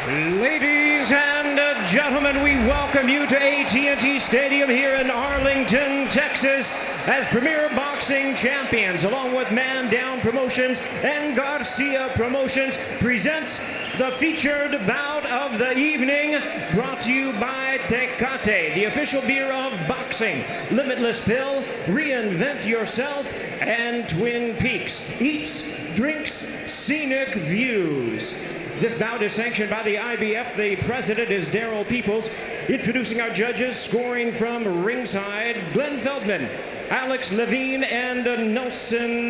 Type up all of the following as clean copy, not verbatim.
Ladies and gentlemen, we welcome you to AT&T Stadium here in Arlington, Texas, as Premier Boxing Champions, along with Man Down Promotions and Garcia Promotions, presents the featured bout of the evening, brought to you by Tecate, the official beer of boxing, Limitless Pill, Reinvent Yourself, and Twin Peaks. Eats, drinks, scenic views. This bout is sanctioned by the IBF. The president is Darryl Peoples. Introducing our judges, scoring from ringside, Glenn Feldman, Alex Levine, and Nelson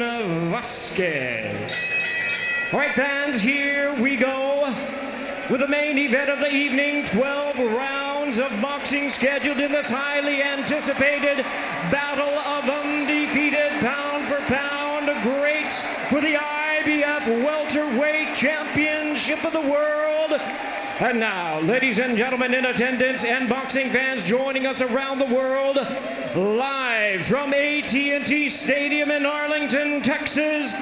Vasquez. All right, fans, here we go with the main event of the evening. 12 rounds of boxing scheduled in this highly anticipated battle of undefeated pound-for-pound greats for the IBF welterweight championship of the world. And now, ladies and gentlemen in attendance and boxing fans joining us around the world, live from AT&T Stadium in Arlington, Texas,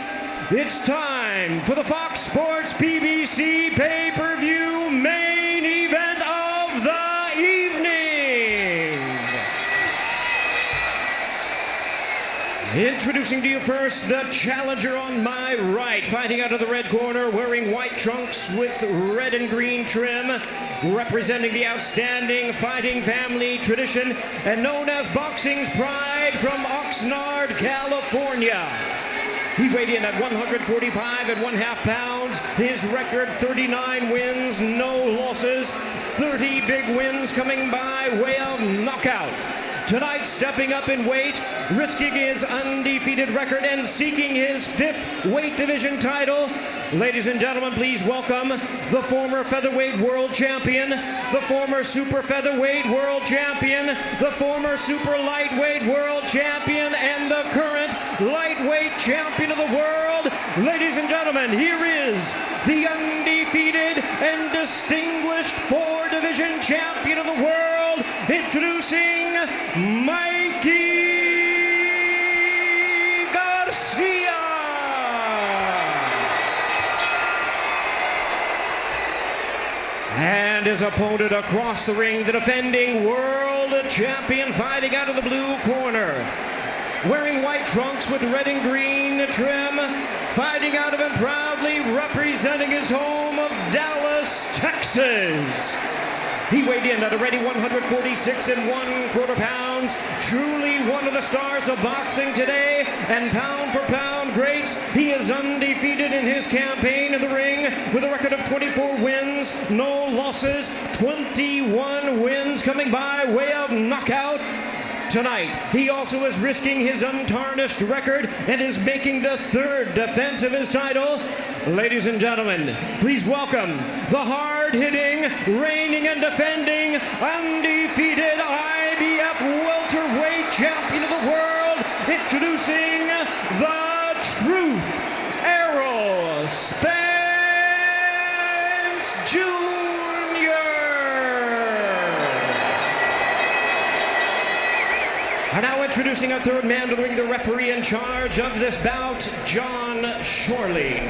it's time for the Fox Sports PPV pay-per-view main event of the evening. Introducing to you first the challenger on my right, fighting out of the red corner, wearing white trunks with red and green trim, representing the outstanding fighting family tradition and known as boxing's pride from Oxnard, California. He weighed in at 145 1/2 pounds. His record, 39 wins, no losses, 30 big wins coming by way of knockout. Tonight, stepping up in weight, risking his undefeated record and seeking his 5th weight division title. Ladies and gentlemen, please welcome the former featherweight world champion, the former super featherweight world champion, the former super lightweight world champion, and the current lightweight champion of the world. Ladies and gentlemen, here is the undefeated and distinguished 4-division champion of the world, introducing Mikey Garcia. And his opponent across the ring, the defending world champion, fighting out of the blue corner, wearing white trunks with red and green trim, fighting out of and proudly representing his home of Dallas, Texas. He weighed in at a ready 146 1/4 pounds, truly one of the stars of boxing today, and pound for pound greats. He is undefeated in his campaign in the ring with a record of 24 wins, no losses, 21 wins coming by way of knockout. Tonight, he also is risking his untarnished record and is making the 3rd defense of his title. Ladies and gentlemen, please welcome the hard-hitting, reigning and defending, undefeated IBF welterweight champion of the world, introducing the Truth, Errol Spence Jr. And now introducing our 3rd man to the ring, the referee in charge of this bout, John Shorley.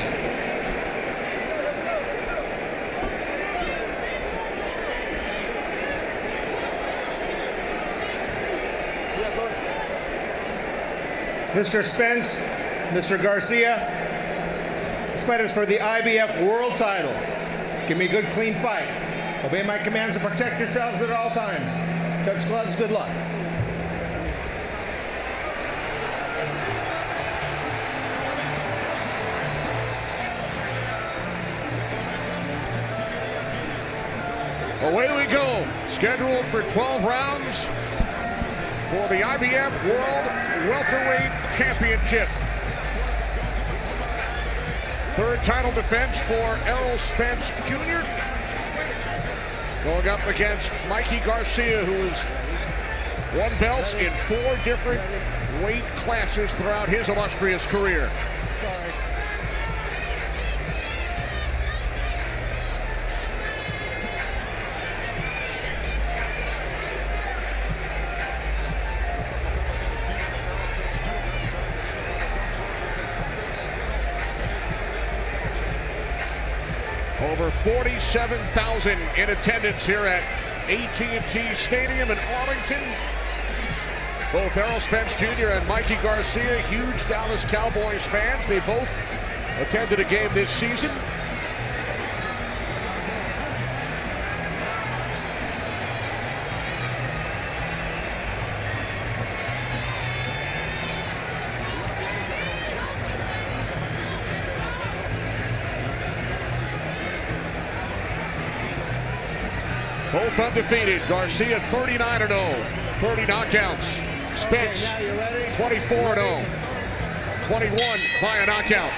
Mr. Spence, Mr. Garcia, this fight is for the IBF world title. Give me a good, clean fight. Obey my commands and protect yourselves at all times. Touch gloves, good luck. Away we go, scheduled for 12 rounds for the IBF World Welterweight Championship. 3rd title defense for Errol Spence Jr. Going up against Mikey Garcia, who has won belts in 4 different weight classes throughout his illustrious career. Over 47,000 in attendance here at AT&T Stadium in Arlington. Both Errol Spence Jr. and Mikey Garcia, huge Dallas Cowboys fans. They both attended a game this season. Both undefeated. Garcia 39-0, 30 knockouts. Spence 24-0, 21 via knockout.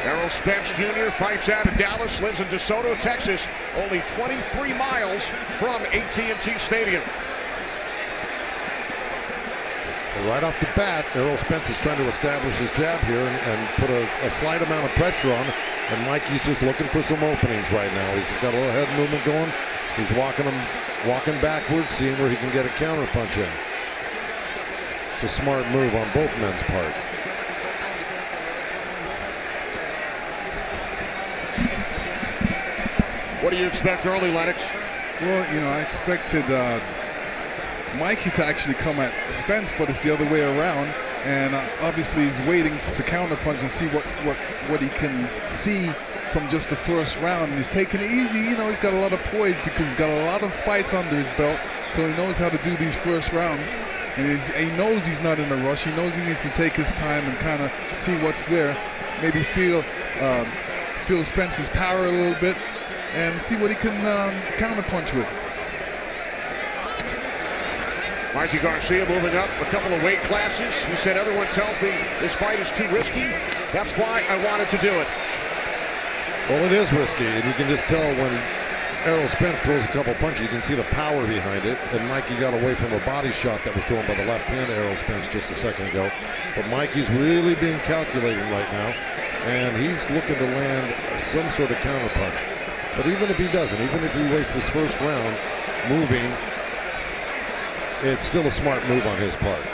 Errol Spence Jr. fights out of Dallas, lives in DeSoto, Texas, only 23 miles from AT&T Stadium. Right off the bat, Errol Spence is trying to establish his jab here and put a slight amount of pressure on. And Mikey's just looking for some openings right now. He's got a little head movement going. He's walking backwards, seeing where he can get a counter punch in. It's a smart move on both men's part. What do you expect early, Lennox? Well, you know, I expected Mikey to actually come at Spence, but it's the other way around. And obviously he's waiting to counterpunch and see what he can see from just the first round. And he's taking it easy. You know, he's got a lot of poise because he's got a lot of fights under his belt, so he knows how to do these first rounds. And he knows he's not in a rush. He knows he needs to take his time and kind of see what's there. Maybe feel Spence's power a little bit and see what he can counterpunch with. Mikey Garcia moving up a couple of weight classes. He said, everyone tells me this fight is too risky. That's why I wanted to do it. Well, it is risky, and you can just tell when Errol Spence throws a couple punches, you can see the power behind it. And Mikey got away from a body shot that was thrown by the left hand Errol Spence just a second ago. But Mikey's really being calculated right now, and he's looking to land some sort of counter punch. But even if he doesn't, even if he wastes this first round moving, it's still a smart move on his part.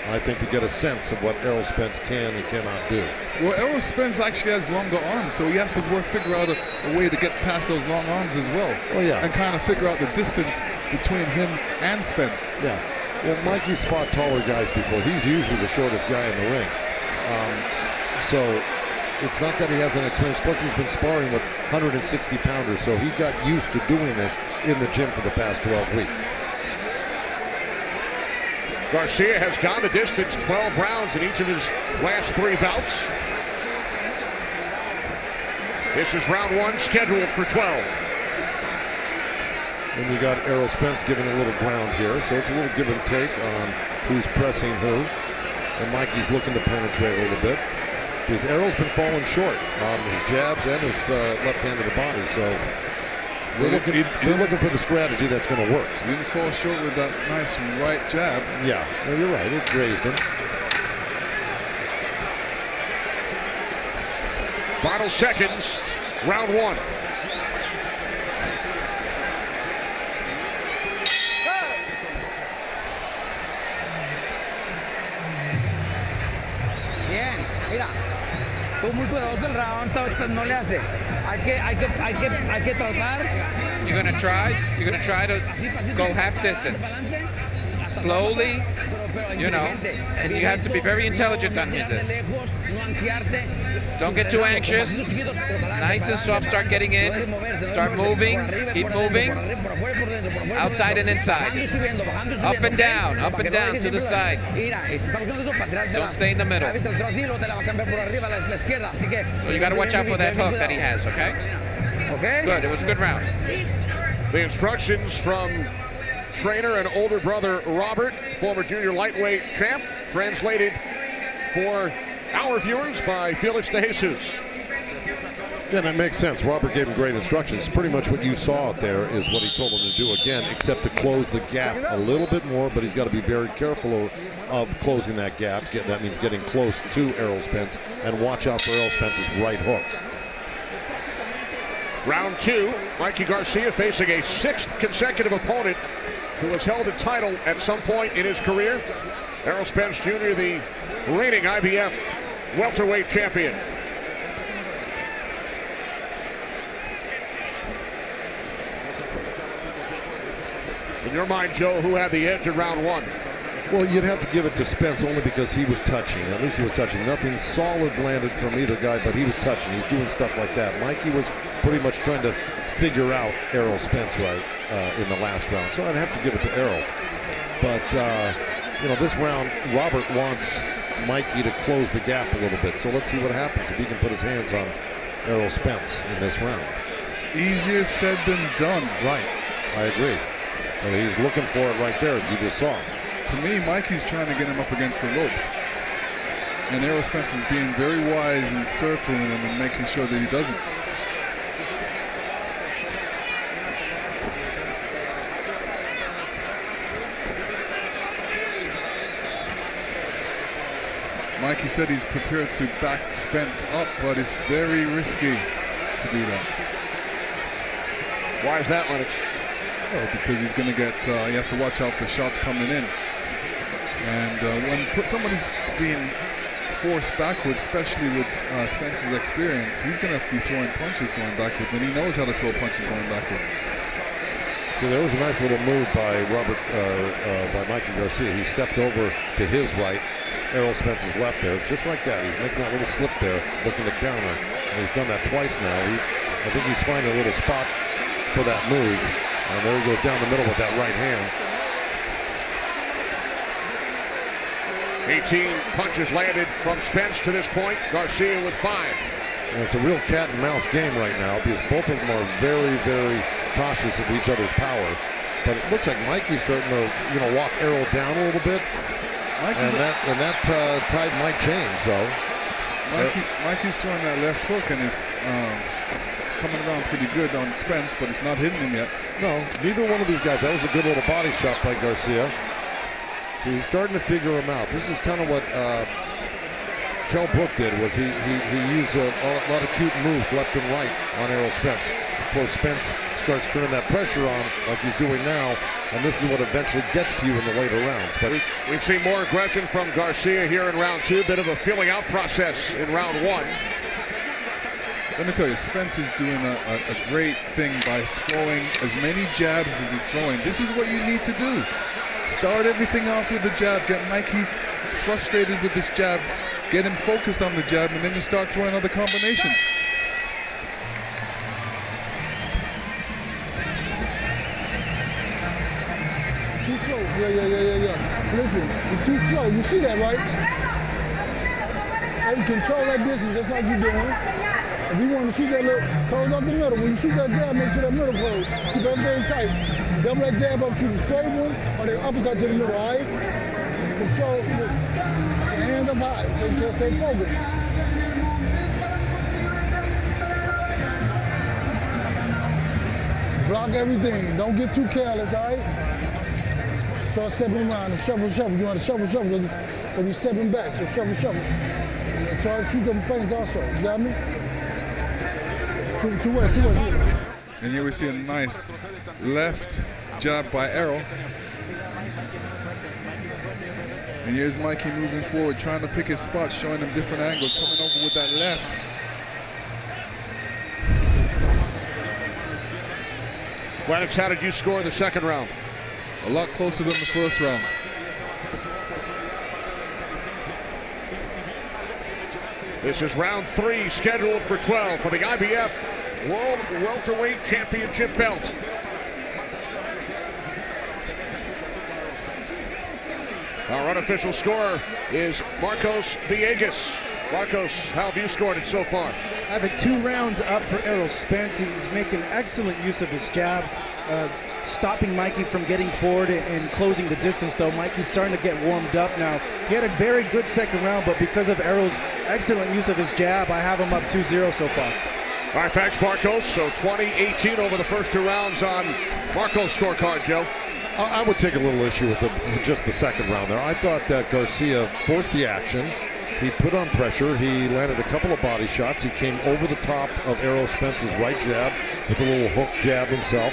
I think to get a sense of what Errol Spence can and cannot do. Well, Errol Spence actually has longer arms, so he has to figure out a way to get past those long arms as well. Oh, yeah. And kind of figure out the distance between him and Spence. Yeah. Well, Mikey's fought taller guys before. He's usually the shortest guy in the ring. So it's not that he hasn't experienced. Plus, he's been sparring with 160-pounders, so he got used to doing this in the gym for the past 12 weeks. Garcia has gone the distance, 12 rounds in each of his last 3 bouts. This is round 1, scheduled for 12. And you got Errol Spence giving a little ground here, so it's a little give and take on who's pressing who. And Mikey's looking to penetrate a little bit, because Errol's been falling short on his jabs and his left hand of the body. So we're looking for the strategy that's going to work. He didn't fall short with that nice right jab. Yeah, well, you're right. It grazed him. Final seconds, round 1. Bien, mira, tú muy cuidadoso el round, no le hace. Hay que tratar. You're gonna try to go half distance, slowly, you know, and you have to be very intelligent on this. Don't get too anxious. Nice and soft. Start getting in. Start moving. Keep moving. Outside and inside. Up and down to the side. Don't stay in the middle. So you got to watch out for that hook that he has, okay? Okay. Good. It was a good round. The instructions from trainer and older brother Robert, former junior lightweight champ, translated for our viewers by Felix de Jesus. Yeah, that makes sense. Robert gave him great instructions. Pretty much what you saw out there is what he told him to do again, except to close the gap a little bit more, but he's got to be very careful of closing that gap. That means getting close to Errol Spence, and watch out for Errol Spence's right hook. Round 2, Mikey Garcia facing a 6th consecutive opponent who has held a title at some point in his career. Errol Spence Jr., the reigning IBF welterweight champion. In your mind, Joe, who had the edge in round one? Well, you'd have to give it to Spence only because he was touching. At least he was touching. Nothing solid landed from either guy, but he was touching. He's doing stuff like that. Mikey was pretty much trying to figure out Errol Spence right in the last round. So I'd have to give it to Errol. But, you know, this round, Robert wants Mikey to close the gap a little bit. So let's see what happens if he can put his hands on Errol Spence in this round. Easier said than done. Right. I agree. And he's looking for it right there, as you just saw. To me, Mikey's trying to get him up against the ropes. And Errol Spence is being very wise in circling him and making sure that he doesn't. Mikey said he's prepared to back Spence up, but it's very risky to do that. Why is that, Lennox? Well, because he's going to get, he has to watch out for shots coming in. And when somebody's being forced backwards, especially with Spence's experience, he's going to be throwing punches going backwards, and he knows how to throw punches going backwards. So there was a nice little move by by Mikey Garcia. He stepped over to his right, Errol Spence's left there, just like that. He's making that little slip there, looking to counter. And he's done that twice now. I think he's finding a little spot for that move. And there he goes down the middle with that right hand. 18 punches landed from Spence to this point. Garcia with 5. And it's a real cat and mouse game right now because both of them are very, very cautious of each other's power. But it looks like Mikey's starting to, you know, walk Errol down a little bit. And that tide might change. So Mikey's throwing that left hook, and it's coming around pretty good on Spence, but it's not hitting him yet. No, neither one of these guys. That was a good little body shot by Garcia. So he's starting to figure him out. This is kind of what Kell Brook did. Was he used a lot of cute moves left and right on Errol Spence. Before Spence starts turning that pressure on like he's doing now, and this is what eventually gets to you in the later rounds. But we've seen more aggression from Garcia here in round 2. Bit of a filling out process in round 1. Let me tell you, Spence is doing a great thing by throwing as many jabs as he's throwing. This is what you need to do. Start everything off with the jab. Get Mikey frustrated with this jab. Get him focused on the jab, and then you start throwing other combinations. Too slow. Yeah. Listen, you're too slow. You see that, right? And control that distance just like you're doing. If you want to shoot that little, close up the middle. When you shoot that jab, make sure that middle close. Keep everything tight. Double that jab up to the straight one, or the uppercut to the middle, all right? Control, your hands up high, so you can stay focused. Block everything. Don't get too careless, all right? Start stepping around and shuffle. You want to shuffle, or you're stepping back, so shuffle. So shoot them feints also, you got me? Two way. And here we see a nice left jab by Errol. And here's Mikey moving forward, trying to pick his spots, showing him different angles, coming over with that left. Lennox, how did you score the second round? A lot closer than the first round. This is round 3, scheduled for 12 for the IBF World Welterweight Championship belt. Our unofficial score is Marcos Villegas. Marcos, how have you scored it so far? I have it 2 rounds up for Errol Spence. He's making excellent use of his jab, stopping Mikey from getting forward and closing the distance, though. Mikey's starting to get warmed up now. He had a very good second round, but because of Errol's excellent use of his jab, I have him up 2-0 so far. All right, thanks, Marcos. So 20-18 over the first 2 rounds on Marcos' scorecard, Joe. I would take a little issue with just the second round there. I thought that Garcia forced the action. He put on pressure. He landed a couple of body shots. He came over the top of Errol Spence's right jab with a little hook jab himself.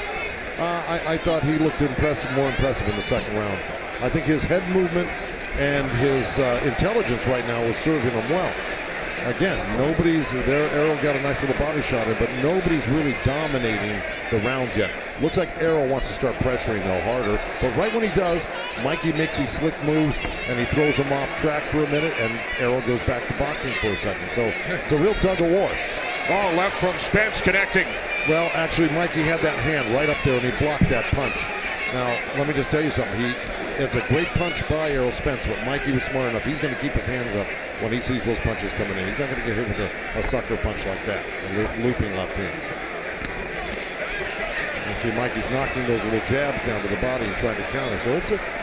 I thought he looked more impressive in the second round. I think his head movement and his intelligence right now is serving him well. Again, nobody's there. Errol got a nice little body shot in, but nobody's really dominating the rounds yet. Looks like Errol wants to start pressuring though harder, but right when he does, Mikey makes these slick moves and he throws him off track for a minute, and Errol goes back to boxing for a second. So it's a real tug of war. Oh, left from Spence connecting. Well, actually, Mikey had that hand right up there and he blocked that punch. Now, let me just tell you something. It's a great punch by Errol Spence, but Mikey was smart enough. He's going to keep his hands up when he sees those punches coming in. He's not going to get hit with a sucker punch like that, a looping left hand. You see Mikey's knocking those little jabs down to the body and trying to counter. So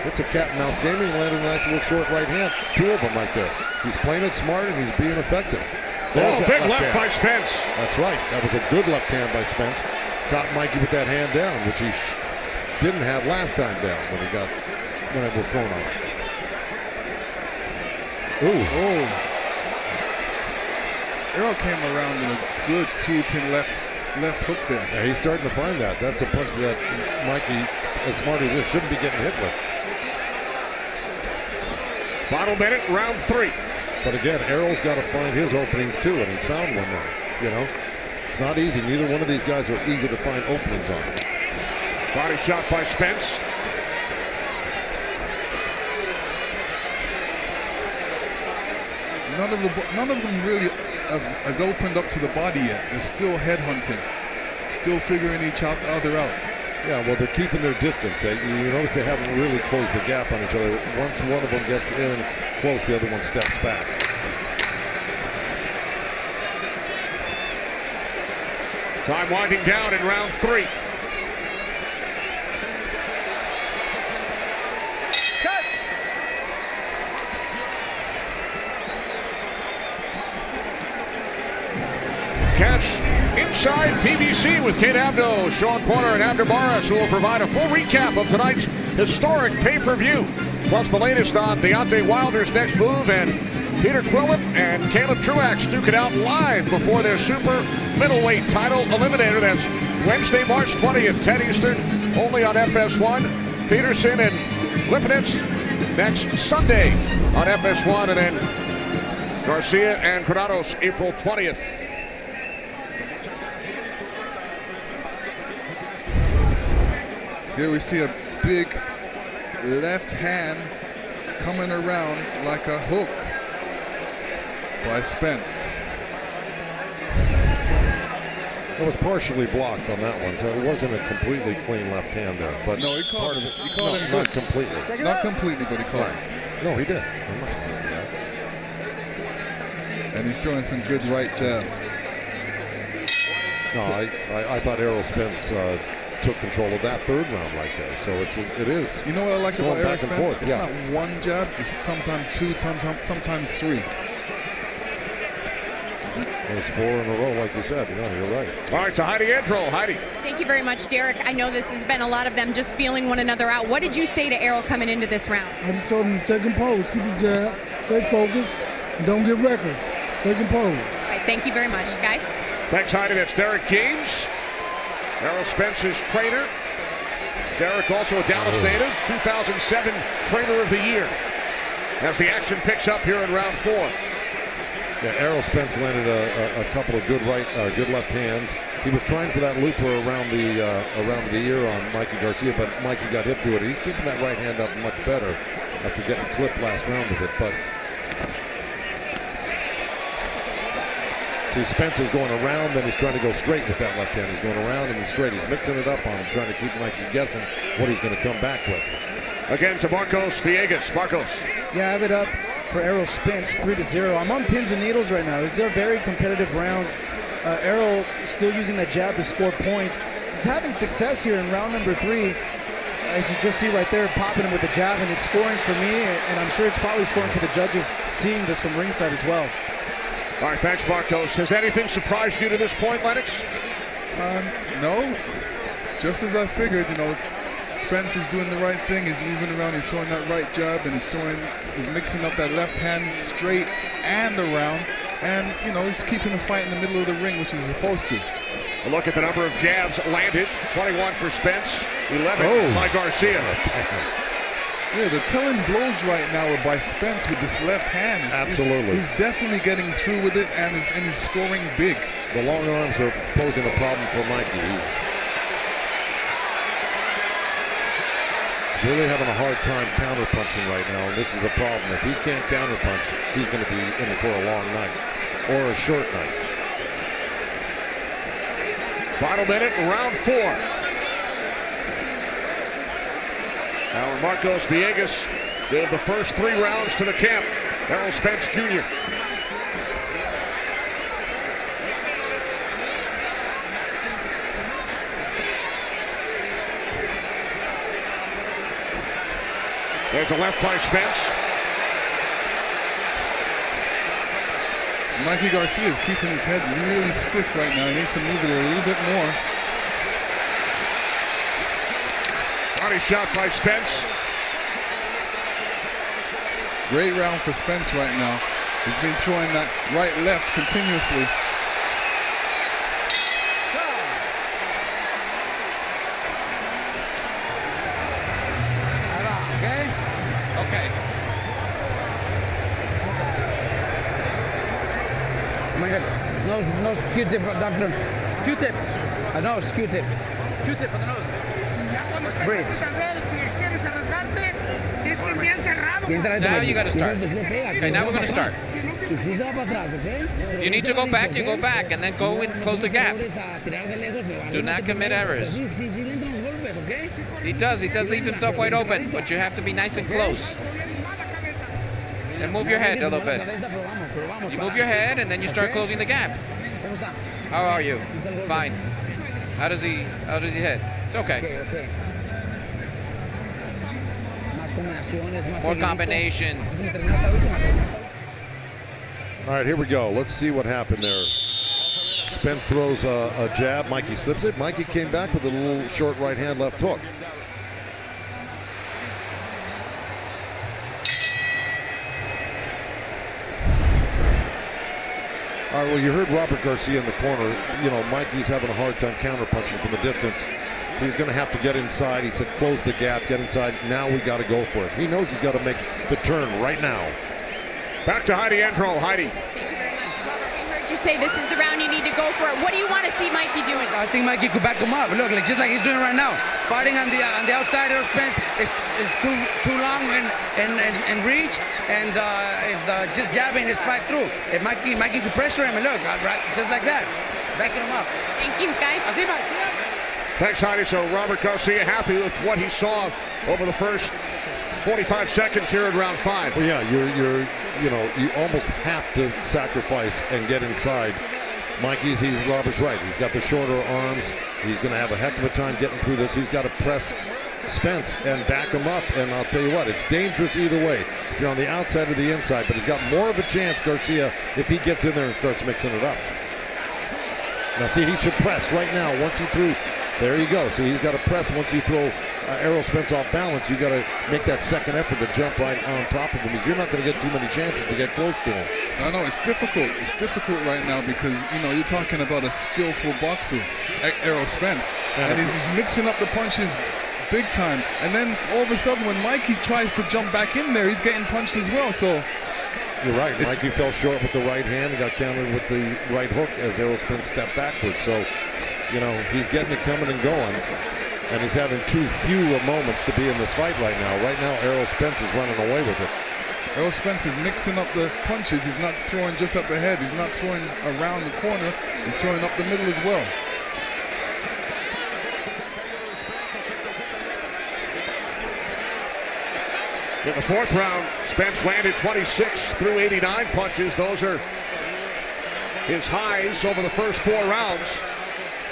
it's a cat and mouse game. He landed a nice little short right hand. Two of them right there. He's playing it smart and he's being effective. Oh, big left by Spence. That's right. That was a good left hand by Spence. Caught Mikey with that hand down, which he didn't have last time down when it was thrown on him. Ooh. Oh. Errol came around with a good swooping left hook there. Yeah, he's starting to find that. That's a punch that Mikey, as smart as this, shouldn't be getting hit with. Final minute, round 3. But again, Errol's got to find his openings too, and he's found one now. You know, it's not easy. Neither one of these guys are easy to find openings on. Body shot by Spence. None of them really has opened up to the body yet. They're still headhunting, still figuring each other out. Yeah, well, they're keeping their distance. You notice they haven't really closed the gap on each other. Once one of them gets in close, the other one steps back. Time winding down in round 3. Catch Inside PBC with Kate Abdo, Sean Porter, and Abner Barras, who will provide a full recap of tonight's historic pay-per-view, plus the latest on Deontay Wilder's next move, and Peter Quillip and Caleb Truax duke it out live before their super middleweight title eliminator. That's Wednesday, March 20th, 10 Eastern, only on FS1. Peterson and Lipinets next Sunday on FS1, and then Garcia and Granados April 20th. Here we see a big left hand coming around like a hook by Spence. It was partially blocked on that one, so it wasn't a completely clean left hand there. But no, he caught him. He caught him not good. Completely. Not completely, but he caught him. No, he did. And he's throwing some good right jabs. No, I thought Errol Spence took control of that third round right there. So it is. You know what I like about Errol Spence? It's yeah. not one jab. It's sometimes two, sometimes three. It was 4 in a row, like you said. No, you're right. All right, to Heidi Andro. Heidi. Thank you very much, Derek. I know this has been a lot of them just feeling one another out. What did you say to Errol coming into this round? I just told him to take compose, keep his jab, stay focused, and don't get reckless. Take compose. All right, thank you very much, guys. Thanks, Heidi. That's Derek James, Errol Spence's trainer. Derek, also a Dallas native, 2007 Trainer of the Year. As the action picks up here in round 4. Yeah, Errol Spence landed a couple of good left hands. He was trying for that looper around the ear on Mikey Garcia, but Mikey got hit through it. He's keeping that right hand up much better after getting clipped last round with it. But see, Spence is going around, then he's trying to go straight with that left hand. He's going around and he's straight. He's mixing it up on him, trying to keep Mikey guessing what he's going to come back with. Again to Marcos Villegas. Marcos. Yeah, I have it up for Errol Spence, 3-0. I'm on pins and needles right now. These are very competitive rounds. Errol still using that jab to score points. He's having success here in round number 3. As you just see right there, popping him with the jab, and it's scoring for me, and I'm sure it's probably scoring for the judges seeing this from ringside as well. All right, thanks, Marcos. Has anything surprised you to this point, Lennox? No. Just as I figured, Spence is doing the right thing. He's moving around. He's throwing that right jab, and he's mixing up that left hand straight and around. And, he's keeping the fight in the middle of the ring, which he's supposed to. A look at the number of jabs landed. 21 for Spence, 11 by Garcia. Yeah, the telling blows right now are by Spence with this left hand. Absolutely. He's definitely getting through with it, and he's scoring big. The long arms are posing a problem for Mikey. He's really having a hard time counterpunching right now, and this is a problem. If he can't counterpunch, he's going to be in for a long night or a short night. Final minute, round 4. Now Marcos Villegas gave the first 3 rounds to the champ, Errol Spence Jr. There's the left by Spence. Mikey Garcia is keeping his head really stiff right now. He needs to move it a little bit more. Body shot by Spence. Great round for Spence right now. He's been throwing that right-left continuously. No Q-tip, doctor. Q-tip. A nose, Q-tip. Q-tip for the nose. Breathe. Now you got to start. Okay, now we're going to start. You need to go back, you go back, and then go and close the gap. Do not commit errors. He does leave himself wide open, but you have to be nice and close. And move your head a little bit. You move your head, and then you start closing the gap. How are you? Fine. How does he hit? It's okay. More combinations. All right, here we go. Let's see what happened there. Spence throws a jab. Mikey slips it. Mikey came back with a little short right hand, left hook. All right, well, you heard Robert Garcia in the corner. You know, Mikey's having a hard time counterpunching from the distance. He's going to have to get inside. He said, close the gap, get inside. Now we got to go for it. He knows he's got to make the turn right now. Back to Heidi Andro. Heidi. You say this is the round you need to go for it. What do you want to see Mikey doing? I think Mikey could back him up. Look, like just like he's doing right now. Fighting on the outside of Spence is too long and reach, and is just jabbing his fight through. If Mikey could pressure him, and look, right, just like that, backing him up. Thank you, guys. Así, Mike. Thanks, Heidi. So Robert Garcia happy with what he saw over the first 45 seconds here in round 5. Well, yeah, you almost have to sacrifice and get inside. Robert's right. He's got the shorter arms. He's going to have a heck of a time getting through this. He's got to press Spence and back him up. And I'll tell you what, it's dangerous either way. If you're on the outside or the inside, but he's got more of a chance, Garcia, if he gets in there and starts mixing it up. Now, see, he should press right now. Once he threw, there you go. So he's got to press once you throw Errol Spence off balance. You got to make that second effort to jump right on top of him, because you're not going to get too many chances to get close to him. I know it's difficult. It's difficult right now because you're talking about a skillful boxer, Errol Spence, and he's mixing up the punches big time. And then all of a sudden, when Mikey tries to jump back in there, he's getting punched as well. So you're right. Mikey fell short with the right hand and got countered with the right hook as Errol Spence stepped backward. So he's getting it coming and going. And he's having too few moments to be in this fight right now. Right now, Errol Spence is running away with it. Errol Spence is mixing up the punches. He's not throwing just at the head. He's not throwing around the corner. He's throwing up the middle as well. In the 4th round, Spence landed 26 through 89 punches. Those are his highs over the first 4 rounds.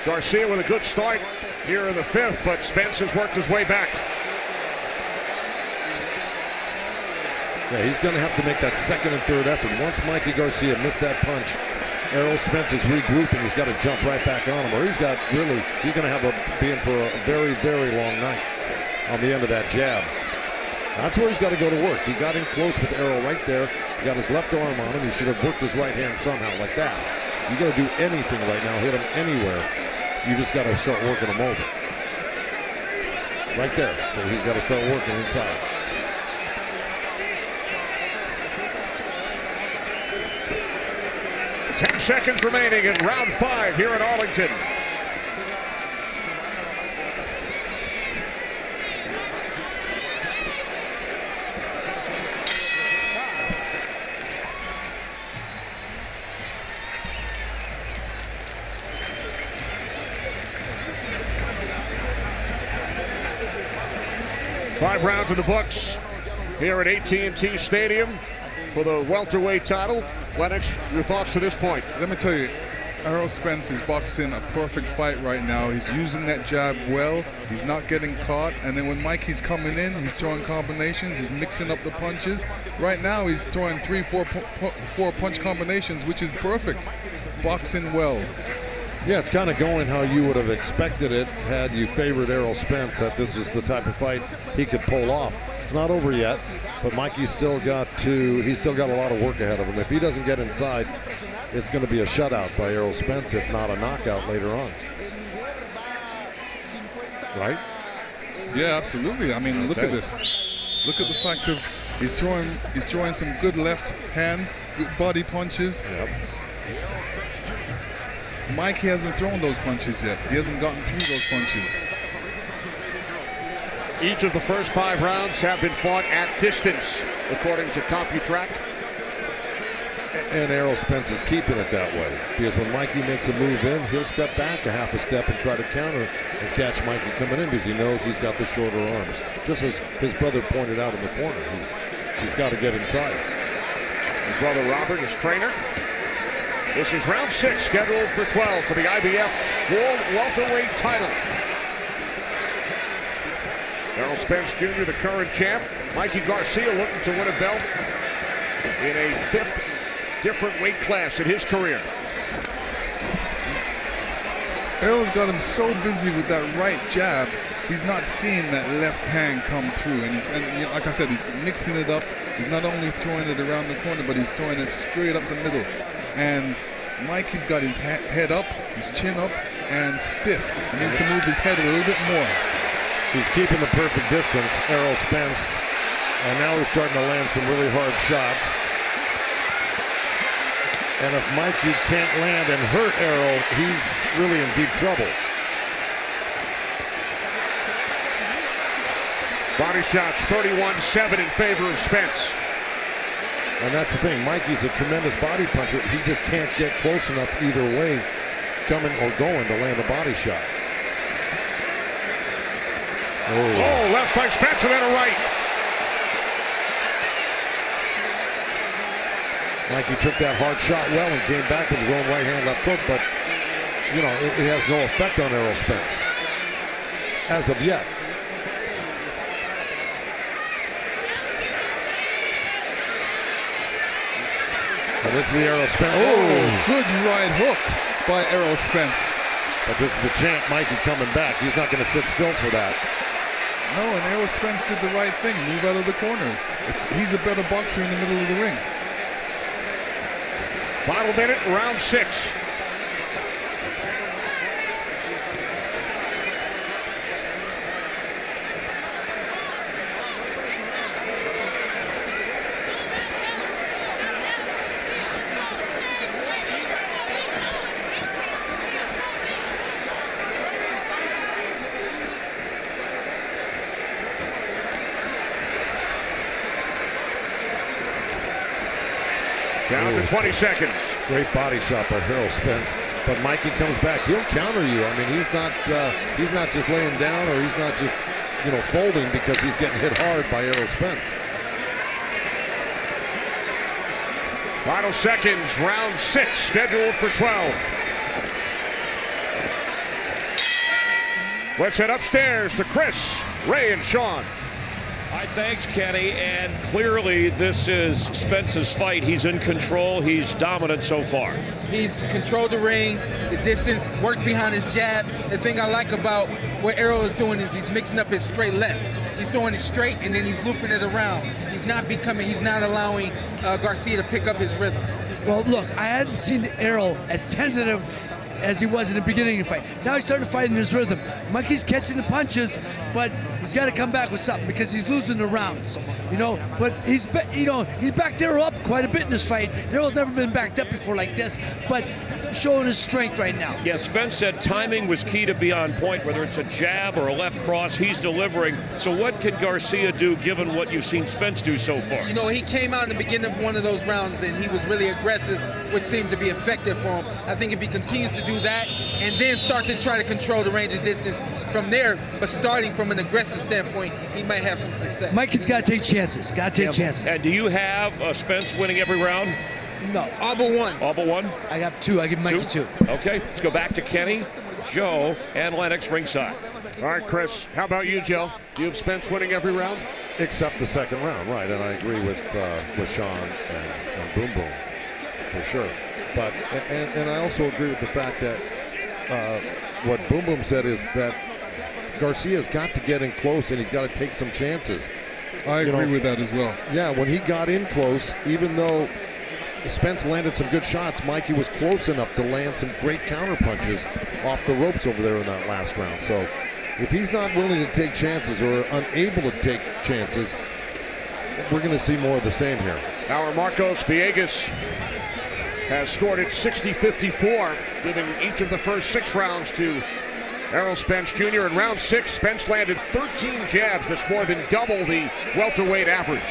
Garcia with a good start here in the 5th, but Spence has worked his way back. Yeah, he's going to have to make that second and third effort. Once Mikey Garcia missed that punch, Errol Spence is regrouping. He's got to jump right back on him, or he's going to be in for a very, very long night on the end of that jab. That's where he's got to go to work. He got in close with Errol right there. He got his left arm on him. He should have worked his right hand somehow like that. You got to do anything right now, hit him anywhere. You just got to start working him over. Right there. So he's got to start working inside. seconds remaining in round 5 here in Arlington. Five rounds in the books here at AT&T Stadium for the welterweight title. Lennox, your thoughts to this point? Let me tell you, Errol Spence is boxing a perfect fight right now. He's using that jab well. He's not getting caught. And then when Mikey's coming in, he's throwing combinations. He's mixing up the punches. Right now, he's throwing 4 punch combinations, which is perfect. Boxing well. Yeah, it's kind of going how you would have expected it had you favored Errol Spence, that this is the type of fight he could pull off. It's not over yet, but Mikey's still got a lot of work ahead of him. If he doesn't get inside, it's going to be a shutout by Errol Spence, if not a knockout later on. Right? Yeah, absolutely. I mean, look at this. Look at the fact of he's throwing some good left hands, good body punches. Yep. Mikey hasn't thrown those punches yet. He hasn't gotten through those punches. Each of the first 5 rounds have been fought at distance, according to CompuTrack. And Errol Spence is keeping it that way, because when Mikey makes a move in, he'll step back a half a step and try to counter and catch Mikey coming in, because he knows he's got the shorter arms. Just as his brother pointed out in the corner, he's got to get inside. His brother Robert, his trainer. This is round 6, scheduled for 12 for the IBF World Welterweight title. Errol Spence Jr., the current champ. Mikey Garcia looking to win a belt in a 5th different weight class in his career. Errol's got him so busy with that right jab, he's not seeing that left hand come through. And like I said, he's mixing it up. He's not only throwing it around the corner, but he's throwing it straight up the middle. And Mikey's got his head up, his chin up, and stiff. He needs to move his head a little bit more. He's keeping the perfect distance, Errol Spence, and now he's starting to land some really hard shots. And if Mikey can't land and hurt Errol, he's really in deep trouble. Body shots 31-7 in favor of Spence. And that's the thing, Mikey's a tremendous body puncher. He just can't get close enough either way, coming or going, to land a body shot. Oh, left by Spence and then a right. Mikey took that hard shot well and came back with his own right hand, left foot, but, you know, it has no effect on Errol Spence as of yet. And this is the Errol Spence. Oh, good right hook by Errol Spence. But this is the champ, Mikey, coming back. He's not going to sit still for that. No, and Errol Spence did the right thing. Move out of the corner. He's a better boxer in the middle of the ring. Final minute, round 6. Down to 20 seconds. Great body shot by Errol Spence, but Mikey comes back. He'll counter you. I mean, he's not just laying down, or he's not just, you know, folding because he's getting hit hard by Errol Spence. Final seconds, round 6, scheduled for 12. Let's head upstairs to Chris, Ray, and Sean. All right, thanks, Kenny. And clearly, this is Spence's fight. He's in control. He's dominant so far. He's controlled the ring, the distance, worked behind his jab. The thing I like about what Errol is doing is he's mixing up his straight left. He's throwing it straight and then he's looping it around. He's not allowing Garcia to pick up his rhythm. Well, look, I hadn't seen Errol as tentative as he was in the beginning of the fight. Now he's starting to fight in his rhythm. Mikey's catching the punches, but he's got to come back with something because he's losing the rounds, you know. But he's backed Errol up quite a bit in this fight. Errol's never been backed up before like this, but showing his strength right now. Yeah, Spence said timing was key to be on point, whether it's a jab or a left cross, he's delivering. So what can Garcia do given what you've seen Spence do so far? You know, he came out in the beginning of one of those rounds and he was really aggressive, which seemed to be effective for him. I think if he continues to do that and then start to try to control the range of distance from there, but starting from an aggressive standpoint, he might have some success. Mikey's got to take chances. Got to take chances. And do you have Spence winning every round? No. All but one. All but one? I got two. I give Mikey two. Okay, let's go back to Kenny, Joe, and Lennox ringside. All right, Chris, how about you, Joe? You have Spence winning every round? Except the second round, right? And I agree with Sean and Boom Boom, for sure. But and I also agree with the fact that what Boom Boom said is that Garcia's got to get in close and he's got to take some chances. I agree with that as well. Yeah, when he got in close, even though Spence landed some good shots, Mikey was close enough to land some great counter punches off the ropes over there in that last round. So if he's not willing to take chances or unable to take chances, we're going to see more of the same here. Our Marcos Villegas has scored it 60-54, giving each of the first 6 rounds to Errol Spence Jr. In round 6, Spence landed 13 jabs. That's more than double the welterweight average.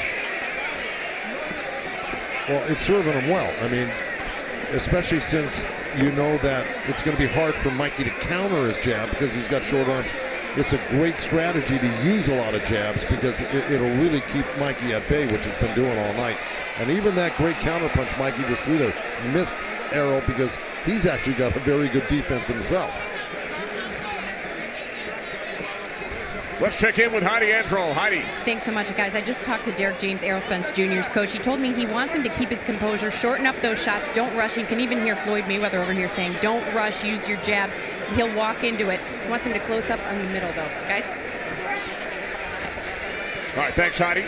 Well, it's serving him well. I mean, especially since you know that it's going to be hard for Mikey to counter his jab because he's got short arms. It's a great strategy to use a lot of jabs because it'll really keep Mikey at bay, which he's been doing all night. And even that great counter punch Mikey just threw there missed Errol because he's actually got a very good defense himself. Let's check in with Heidi Andro. Heidi. Thanks so much, guys. I just talked to Derek James, Errol Spence Jr.'s coach. He told me he wants him to keep his composure, shorten up those shots, don't rush. You can even hear Floyd Mayweather over here saying, don't rush, use your jab. He'll walk into it. He wants him to close up on the middle, though. Guys? All right, thanks, Heidi.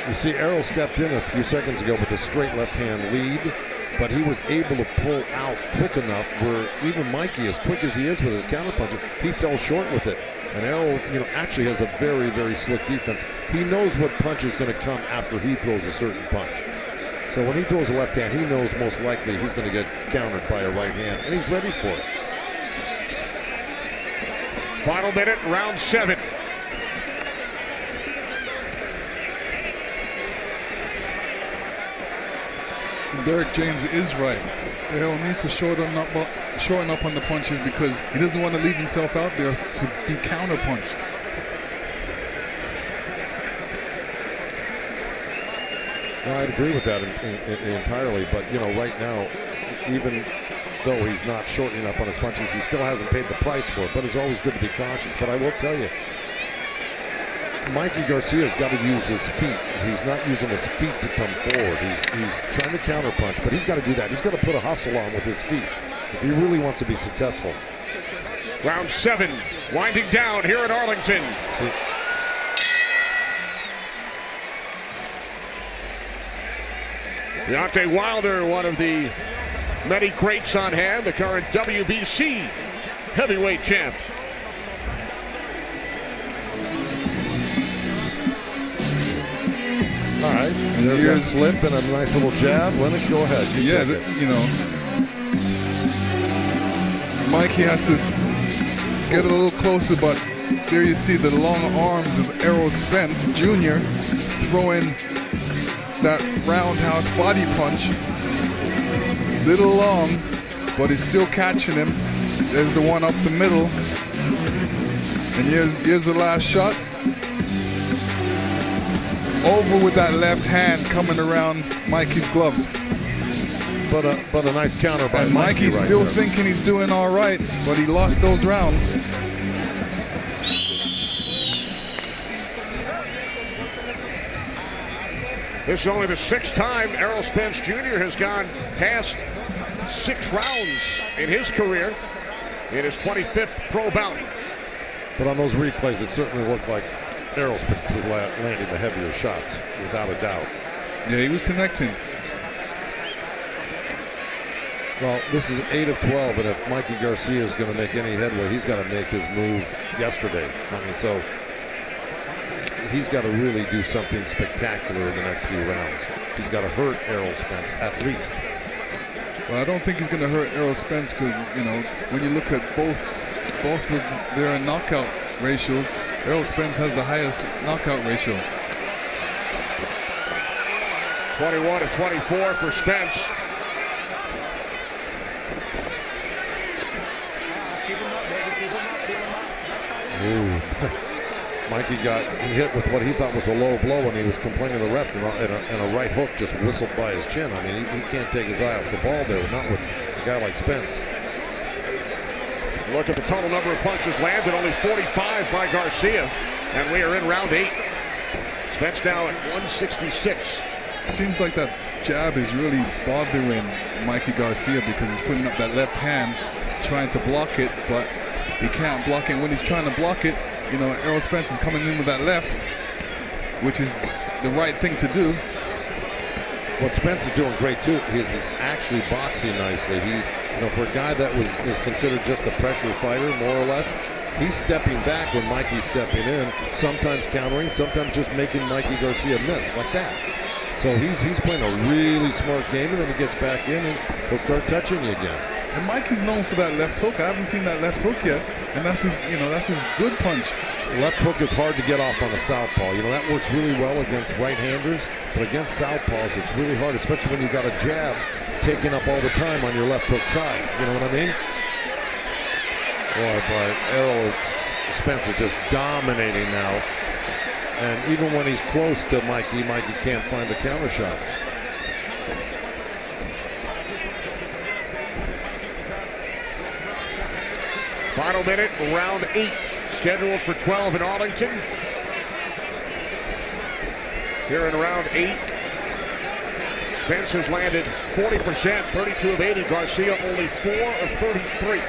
You see, Errol stepped in a few seconds ago with a straight left-hand lead, but he was able to pull out quick enough where even Mikey, as quick as he is with his counterpuncher, he fell short with it. And Errol, actually has a very, very slick defense. He knows what punch is going to come after he throws a certain punch. So when he throws a left hand, he knows most likely he's going to get countered by a right hand, and he's ready for it. Final minute, round 7. Derek James is right. Errol needs to shorten up on the punches because he doesn't want to leave himself out there to be counterpunched. No, I'd agree with that entirely, but right now, even though he's not shortening up on his punches, he still hasn't paid the price for it, but it's always good to be cautious. But I will tell you, Mikey Garcia's got to use his feet. He's not using his feet to come forward. He's trying to counterpunch, but he's got to do that. He's got to put a hustle on with his feet if he really wants to be successful. Round 7, winding down here at Arlington. See. Deontay Wilder, one of the many greats on hand, the current WBC heavyweight champs. All right, there's a slip and a nice little jab. Lennox, go ahead. Mikey has to get a little closer, but there you see the long arms of Errol Spence Jr. throwing that roundhouse body punch. Little long, but he's still catching him. There's the one up the middle. And here's the last shot. Over with that left hand coming around Mikey's gloves. But a nice counter by and Mikey. Mikey's right still there. thinking he's doing all right, but he lost those rounds. This is only the 6th time Errol Spence Jr. has gone past 6 rounds in his career in his 25th pro bout. But on those replays, it certainly looked like Errol Spence was landing the heavier shots, without a doubt. Yeah, he was connecting. Well, this is 8 of 12, and if Mikey Garcia is going to make any headway, he's got to make his move yesterday. I mean, so he's got to really do something spectacular in the next few rounds. He's got to hurt Errol Spence at least. Well, I don't think he's going to hurt Errol Spence because, you know, when you look at both of their knockout ratios, Errol Spence has the highest knockout ratio. 21 of 24 for Spence. Ooh. Mikey got hit with what he thought was a low blow, and he was complaining to the ref, and a right hook just whistled by his chin. I mean, he can't take his eye off the ball there, not with a guy like Spence. Look at the total number of punches landed, only 45 by Garcia, and we are in round 8. Spence now at 166. Seems like that jab is really bothering Mikey Garcia because he's putting up that left hand, trying to block it, but he can't block it. When he's trying to block it, you know, Errol Spence is coming in with that left, which is the right thing to do. What Spence is doing great too is he's actually boxing nicely. He's, you know, for a guy that is considered just a pressure fighter, more or less, he's stepping back when Mikey's stepping in, sometimes countering, sometimes just making Mikey Garcia miss like that. So he's playing a really smart game, and then he gets back in and he'll start touching you again. And Mikey's known for that left hook. I haven't seen that left hook yet, and that's his, you know, that's his good punch. Left hook is hard to get off on a southpaw. You know, that works really well against right-handers, but against southpaws, it's really hard, especially when you got a jab taking up all the time on your left hook side. You know what I mean? Boy, but Errol Spence is just dominating now. And even when he's close to Mikey, Mikey can't find the counter shots. Final minute, round 8, scheduled for 12 in Arlington. Here in round 8, Spence has landed 40%, 32 of 80. Garcia only 4 of 33.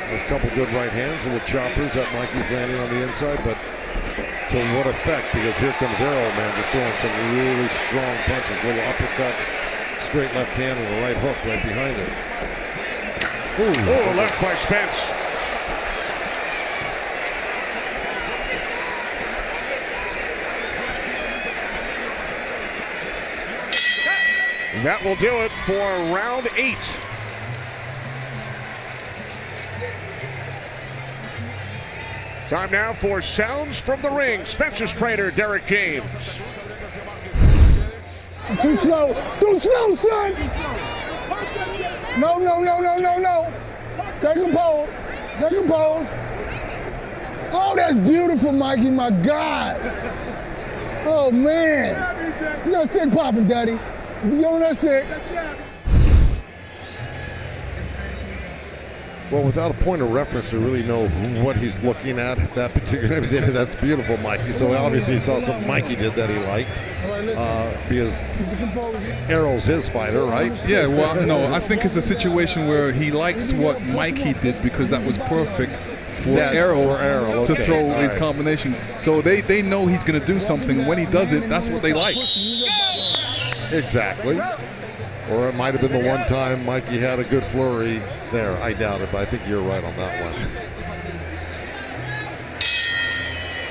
There's a couple good right hands, little choppers that Mikey's landing on the inside, but to what effect? Because here comes Errol, man, just throwing some really strong punches, little uppercut, straight left hand, and a right hook right behind it. Ooh, left by Spence. That will do it for round 8. Time now for Sounds from the Ring. Spence's trainer, Derek James. Too slow. Too slow, son. No. Take a pose. Take a pose. Oh, that's beautiful, Mikey. My God. Oh, man. You got stick popping, Daddy. You on that stick. Well, without a point of reference to really know what he's looking at that particular episode, that's beautiful, Mikey. So obviously he saw something Mikey did that he liked, because Errol's his fighter, right? Yeah, well, no, I think it's a situation where he likes what Mikey did because that was perfect for Errol to throw his combination. So they know he's going to do something. When he does it, that's what they like. Exactly. Or it might have been the one time Mikey had a good flurry there. I doubt it, but I think you're right on that one.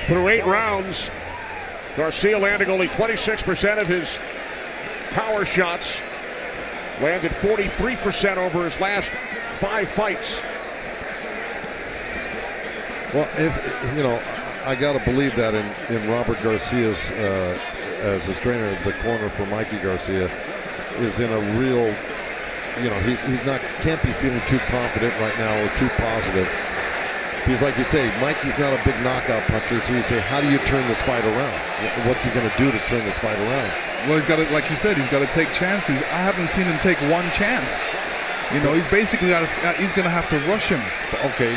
Through 8 rounds, Garcia landing only 26% of his power shots. Landed 43% over his last 5 fights. Well, if you know, I got to believe that in Robert Garcia's as his trainer, as the corner for Mikey Garcia, is in a real, you know, he's not, can't be feeling too confident right now or too positive. Because like you say, Mikey's not a big knockout puncher, so you say, how do you turn this fight around? What's he going to do to turn this fight around? Well, he's got to, like you said, he's got to take chances. I haven't seen him take one chance. You know, he's basically got to, he's going to have to rush him. Okay,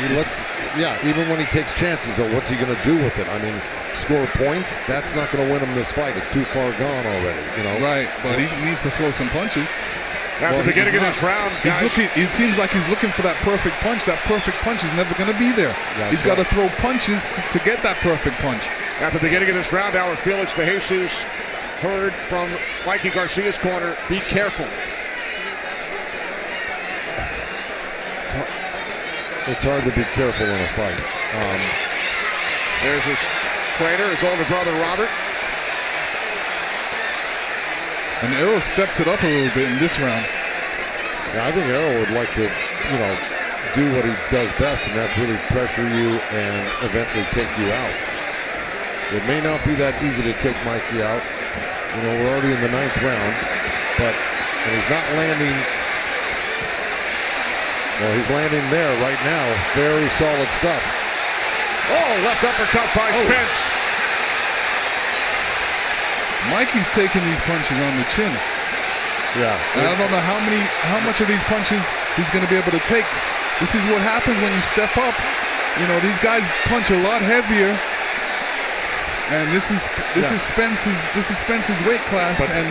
even when he takes chances, though, what's he going to do with it? I mean, score points, that's not going to win him this fight. It's too far gone already, you know. Right, but he needs to throw some punches. At the beginning of this round, he's looking. It seems like he's looking for that perfect punch. That perfect punch is never going to be there. He's got to throw punches to get that perfect punch. At the beginning of this round, our Felix de Jesus heard from Mikey Garcia's corner, be careful. It's hard to be careful in a fight. There's his trainer, his older brother, Robert. And Errol stepped it up a little bit in this round. Yeah, I think Errol would like to, do what he does best, and that's really pressure you and eventually take you out. It may not be that easy to take Mikey out. We're already in the 9th round, and he's not landing. Well, he's landing there right now. Very solid stuff. Oh, left uppercut by Spence. Mikey's taking these punches on the chin. Yeah. And I don't know how much of these punches he's going to be able to take. This is what happens when you step up. These guys punch a lot heavier. And this is Spence's weight class, and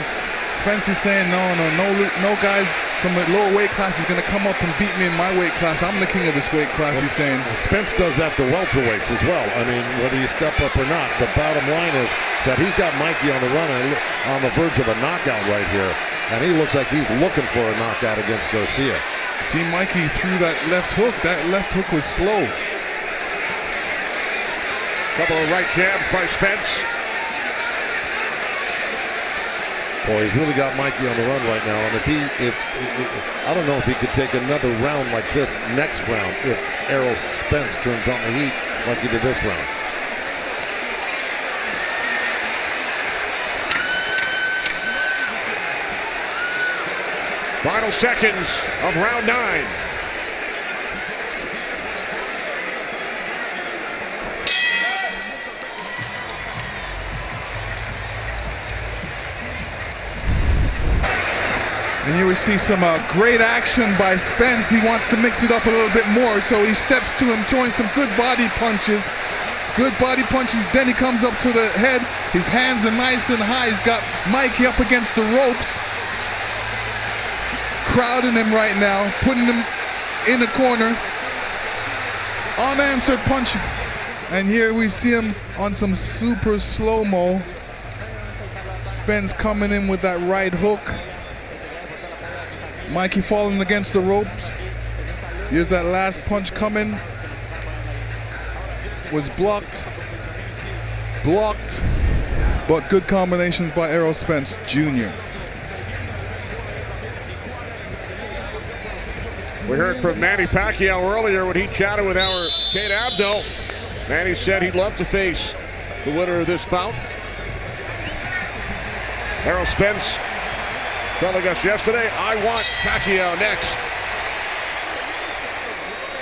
Spence is saying no guys from the lower weight class is going to come up and beat me in my weight class. I'm the king of this weight class. He's saying Spence does that to welterweights as well. I mean, whether you step up or not, the bottom line is that he's got Mikey on the run and on the verge of a knockout right here, and he looks like he's looking for a knockout against Garcia. See, Mikey threw that left hook. That left hook was slow. Couple of right jabs by Spence. Boy, he's really got Mikey on the run right now. And I don't know if he could take another round like this next round if Errol Spence turns on the heat like he did this round. Final seconds of round 9. And here we see some great action by Spence. He wants to mix it up a little bit more, so he steps to him, throwing some good body punches. Then he comes up to the head. His hands are nice and high. He's got Mikey up against the ropes, crowding him right now, putting him in the corner. Unanswered punch. And here we see him on some super slow-mo. Spence coming in with that right hook. Mikey falling against the ropes. Here's that last punch coming. Was blocked, but good combinations by Errol Spence Jr. We heard from Manny Pacquiao earlier when he chatted with our Kate Abdo. Manny said he'd love to face the winner of this bout. Errol Spence telling us yesterday, I want Pacquiao next.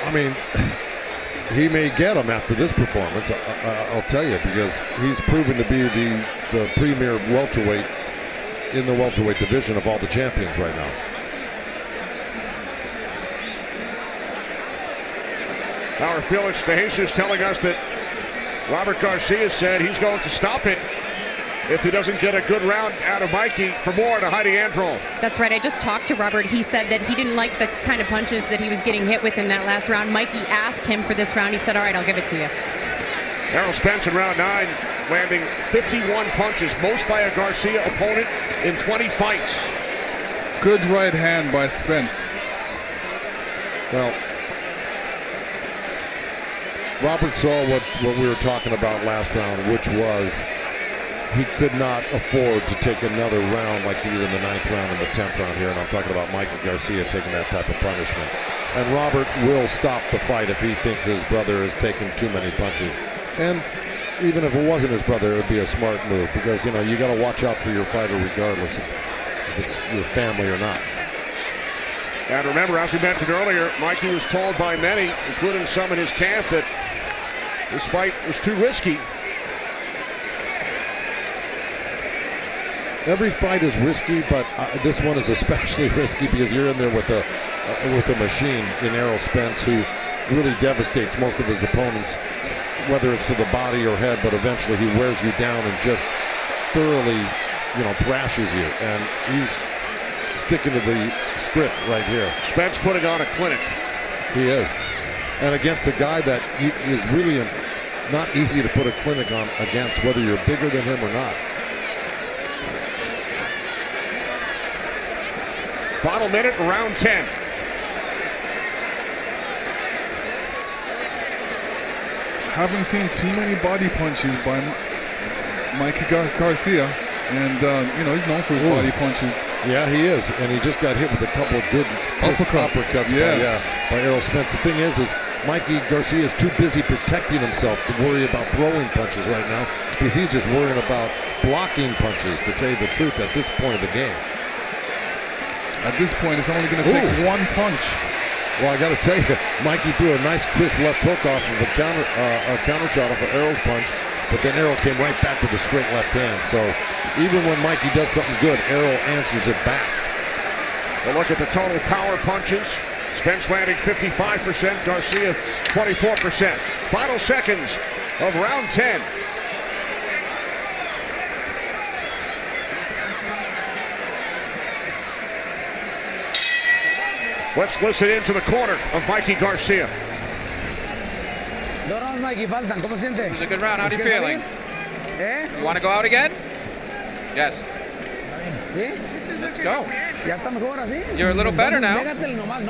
I mean, he may get him after this performance, I'll tell you, because he's proven to be the premier welterweight in the welterweight division of all the champions right now. Our Felix de Jesus telling us that Robert Garcia said he's going to stop it if he doesn't get a good round out of Mikey. For more, to Heidi Androl. That's right. I just talked to Robert. He said that he didn't like the kind of punches that he was getting hit with in that last round. Mikey asked him for this round. He said, all right, I'll give it to you. Errol Spence in round 9 landing 51 punches, most by a Garcia opponent in 20 fights. Good right hand by Spence. Well, Robert saw what we were talking about last round, which was he could not afford to take another round like he did in the 9th round and the 10th round here. And I'm talking about Mikey Garcia taking that type of punishment. And Robert will stop the fight if he thinks his brother is taking too many punches. And even if it wasn't his brother, it would be a smart move, because, you got to watch out for your fighter regardless if it's your family or not. And remember, as we mentioned earlier, Mikey was told by many, including some in his camp, that this fight was too risky. Every fight is risky, but this one is especially risky because you're in there with a machine in Errol Spence who really devastates most of his opponents, whether it's to the body or head, but eventually he wears you down and just thoroughly, thrashes you. And he's sticking to the script right here. Spence putting on a clinic. He is. And against a guy that is really not easy to put a clinic on against, whether you're bigger than him or not. Final minute, round 10. Haven't seen too many body punches by Mikey Garcia, and you know, he's known for his body punches. Yeah, he is, and he just got hit with a couple of good uppercuts by Errol Spence. The thing is Mikey Garcia is too busy protecting himself to worry about throwing punches right now, because he's just worrying about blocking punches, to tell you the truth, at this point of the game. At this point, it's only going to take one punch. Well, I got to tell you, Mikey threw a nice crisp left hook off of a counter shot off of Errol's punch, but then Errol came right back with a straight left hand. So even when Mikey does something good, Errol answers it back. We'll look at the total power punches. Spence landing 55%, Garcia 24%. Final seconds of round 10. Let's listen into the corner of Mikey Garcia. Dos rounds, Mikey, faltan. ¿Cómo siente? It was a good round. How are you feeling? You want to go out again? Yes. ¿Sí? Let's go. Ya está mejor así. You're a little better now.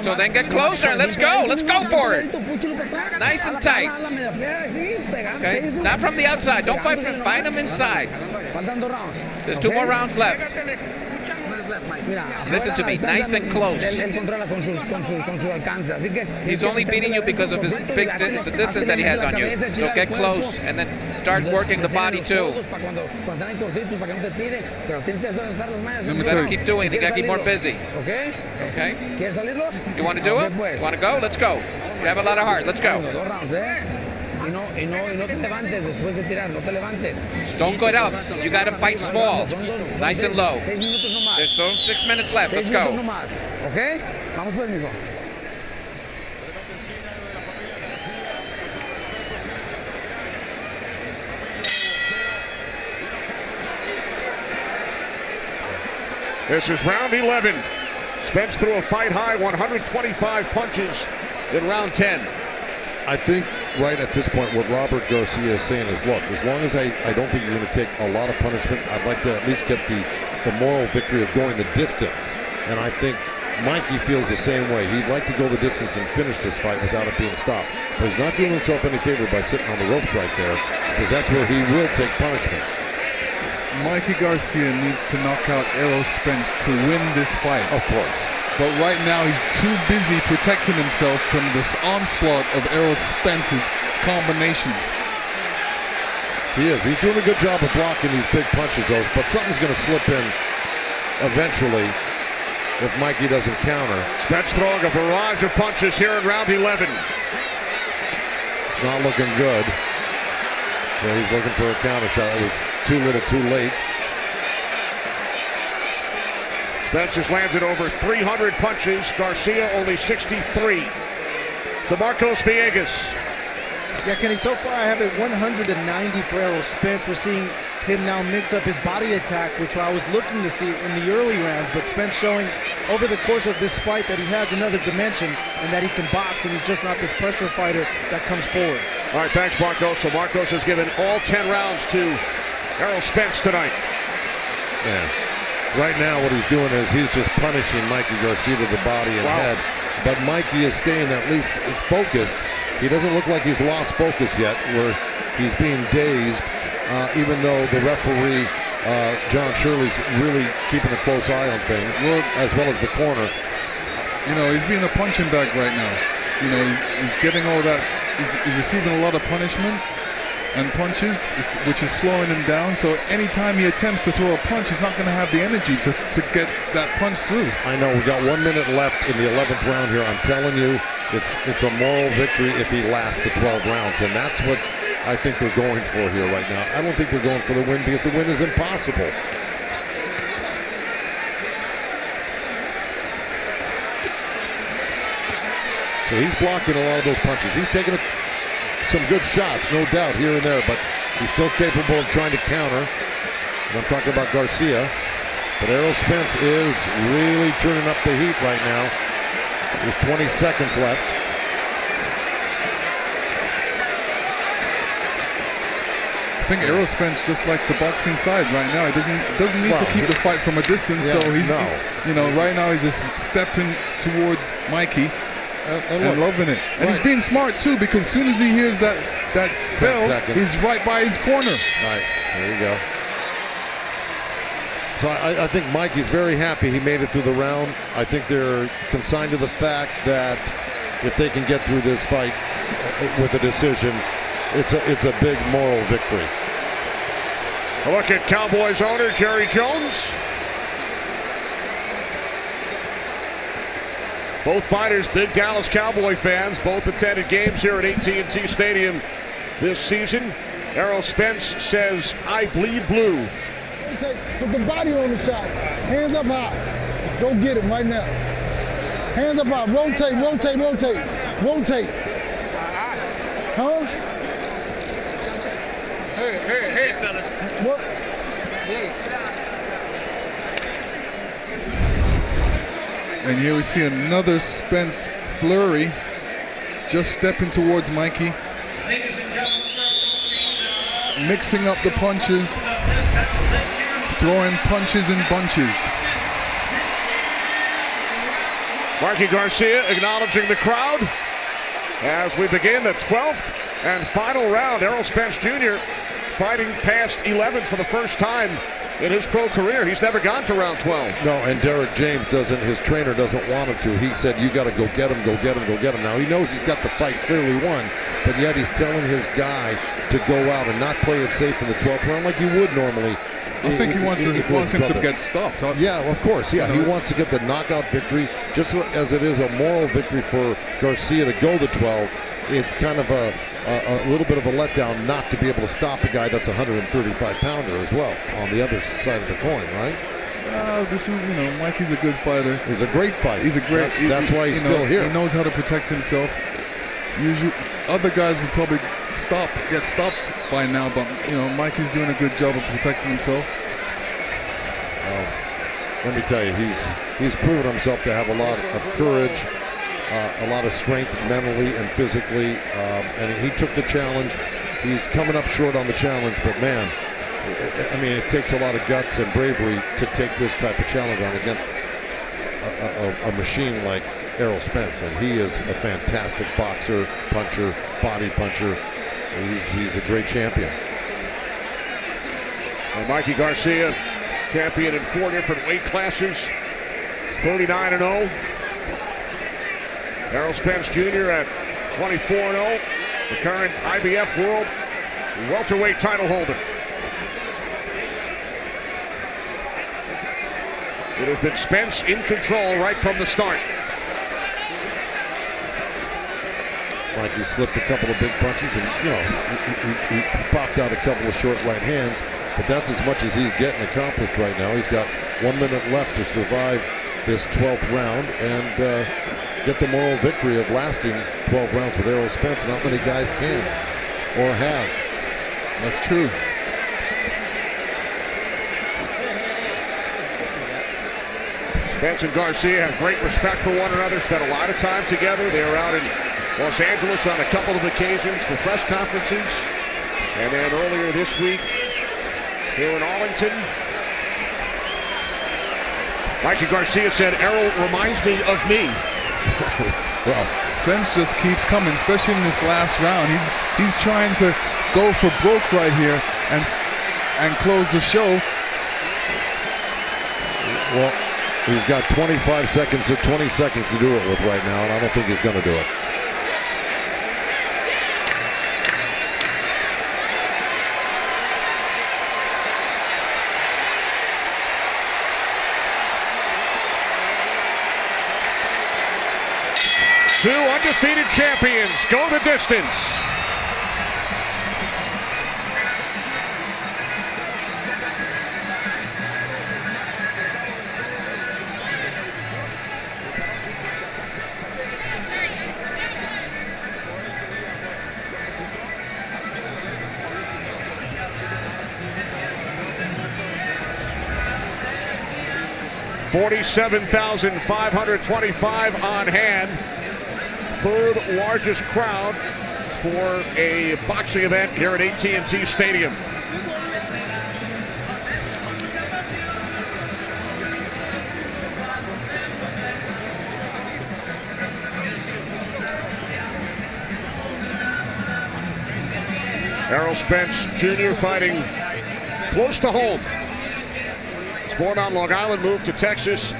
So then get closer. Let's go. Let's go for it. Nice and tight. Okay. Not from the outside. Don't fight them inside. There's 2 more rounds left. Listen to me, nice and close. He's only beating you because of his the distance that he has on you. So get close and then start working the body too. You gotta keep doing it. You gotta keep more busy. Okay? You want to do it? You want to go? Let's go. You have a lot of heart. Let's go. Don't go out. You got to fight small. Nice and low. There's still 6 minutes left. Let's go. Okay? Vamos pues, mijo. This is round 11. Spence threw a fight-high 125 punches in round 10. I think right at this point what Robert Garcia is saying is, look, as long as I don't think you're going to take a lot of punishment, I'd like to at least get the moral victory of going the distance. And I think Mikey feels the same way. He'd like to go the distance and finish this fight without it being stopped. But he's not doing himself any favor by sitting on the ropes right there, because that's where he will take punishment. Mikey Garcia needs to knock out Errol Spence to win this fight. Of course. But right now he's too busy protecting himself from this onslaught of Errol Spence's combinations. He is. He's doing a good job of blocking these big punches, though, but something's going to slip in eventually if Mikey doesn't counter. Spence throwing a barrage of punches here in round 11. It's not looking good. Yeah, he's looking for a counter shot. It was too little, too late. Spence has landed over 300 punches. Garcia only 63. DeMarcos Villegas. Yeah, Kenny, so far I have it 190 for Errol Spence. We're seeing him now mix up his body attack, which I was looking to see in the early rounds, but Spence showing over the course of this fight that he has another dimension and that he can box, and he's just not this pressure fighter that comes forward. All right, thanks, Marcos. So Marcos has given all 10 rounds to Errol Spence tonight. Yeah. Right now what he's doing is he's just punishing Mikey Garcia to the body and head. But Mikey is staying at least focused. He doesn't look like he's lost focus yet, where he's being dazed, even though the referee, John Shirley's really keeping a close eye on things, as well as the corner. You know, he's being a punching bag right now. You know, he's getting all that, he's receiving a lot of punishment and punches, which is slowing him down. So anytime he attempts to throw a punch, he's not going to have the energy to get that punch through. I know, we got 1 minute left in the 11th round here. I'm telling you, it's a moral victory if he lasts the 12 rounds, and that's what I think they're going for here right now. I don't think they're going for the win, because the win is impossible. So he's blocking a lot of those punches. He's taking some good shots, no doubt, here and there, but he's still capable of trying to counter. And I'm talking about Garcia. But Errol Spence is really turning up the heat right now. There's 20 seconds left. I think Errol Spence just likes the boxing side right now. He doesn't need to keep the fight from a distance. Yeah, so he's, no. you know, right now he's just stepping towards Mikey and look, loving it. And he's being smart too, because as soon as he hears that bell, he's right by his corner. All right, there you go. So I think Mikey's very happy he made it through the round. I think they're consigned to the fact that if they can get through this fight with a decision, it's a big moral victory. A look at Cowboys owner Jerry Jones. Both fighters, big Dallas Cowboy fans. Both attended games here at AT&T Stadium this season. Errol Spence says, "I bleed blue." Put the body on the shot. Hands up high. Go get him right now. Hands up high. Rotate, rotate, rotate. Rotate. Huh? Hey, fellas. What? And here we see another Spence flurry, just stepping towards Mikey, mixing up the punches, throwing punches in bunches. Mikey Garcia acknowledging the crowd as we begin the 12th and final round. Errol Spence Jr. fighting past 11 for the first time in his pro career. He's never gone to round 12. No, and Derek James his trainer doesn't want him to. He said, you got to go get him, go get him, go get him. Now, he knows he's got the fight clearly won, but yet he's telling his guy to go out and not play it safe in the 12th round like you would normally. I think he wants him to get stopped. Huh? Yeah, of course. Yeah, he wants to get the knockout victory, just as it is a moral victory for Garcia to go to 12. It's kind of a little bit of a letdown not to be able to stop a guy that's a 135-pounder as well on the other side of the coin, right? This is, Mikey's a good fighter. He's a great fighter. He's a great. That's why he's still here. He knows how to protect himself. Usually, other guys would probably get stopped by now, but Mikey's doing a good job of protecting himself. Let me tell you, he's proven himself to have a lot of courage, a lot of strength mentally and physically, and he took the challenge. He's coming up short on the challenge, but man, I mean, it takes a lot of guts and bravery to take this type of challenge on against a machine like Errol Spence, and he is a fantastic boxer, puncher, body puncher. He's a great champion. And Mikey Garcia, champion in 4 different weight classes, 39-0. Errol Spence Jr. at 24-0, the current IBF World welterweight title holder. It has been Spence in control right from the start. Mikey slipped a couple of big punches, and he popped out a couple of short right hands, but that's as much as he's getting accomplished right now. He's got 1 minute left to survive this 12th round and get the moral victory of lasting 12 rounds with Errol Spence. Not many guys can or have. That's true. Spence and Garcia have great respect for one another, spent a lot of time together. They were out in Los Angeles on a couple of occasions for press conferences. And then earlier this week here in Arlington, Mikey Garcia said, "Errol reminds me of me." Well, Spence just keeps coming, especially in this last round. He's trying to go for broke right here and close the show. Well, he's got 25 seconds to 20 seconds to do it with right now, and I don't think he's going to do it. Two undefeated champions go the distance. $47,525 on hand. Third largest crowd, for a boxing event here at AT&T Stadium. Errol Spence Jr. fighting close to home. He's born on Long Island, moved to Texas